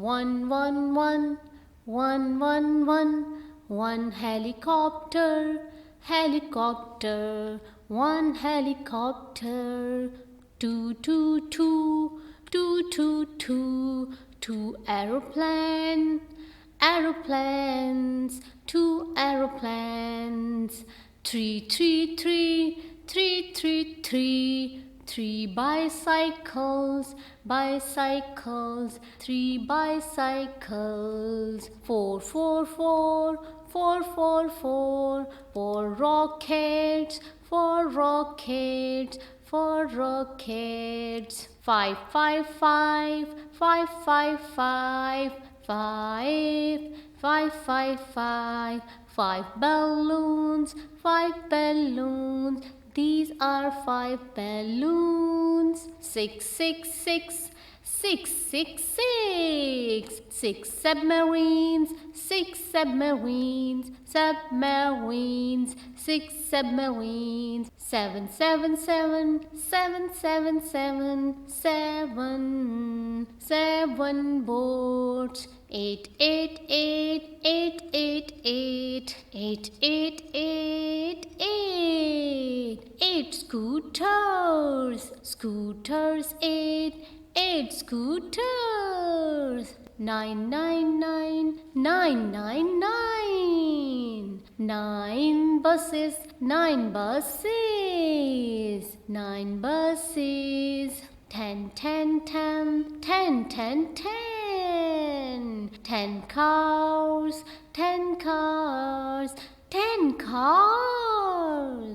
One, one, one, one, one, one. One helicopter, helicopter. One helicopter. Two, two, two, two, two, two. Two aeroplane, aeroplanes. Two aeroplanes. Three, three, three, three, three, three. Three bicycles, bicycles. Three bicycles. Four, four, four, four, four, four. Four rockets, four rockets. Four rockets. Five, five, five, five, five, five. Five, five, five, five. Five balloons, five balloons. These are five balloons. Six, six, six, six, six, six. Six submarines, six submarines. Submarines, six submarines. Seven, seven, seven, seven, seven, seven. Seven, seven boats. Eight, eight, eight, eight, eight, eight. Eight, eight, eight, eight. Eight scooters, scooters. Eight scooters. Nine, nine, nine, nine, nine, nine. Nine buses, nine buses. Nine buses. Ten, ten, ten, ten, ten, ten. 10 cars, 10 cars, 10 cars.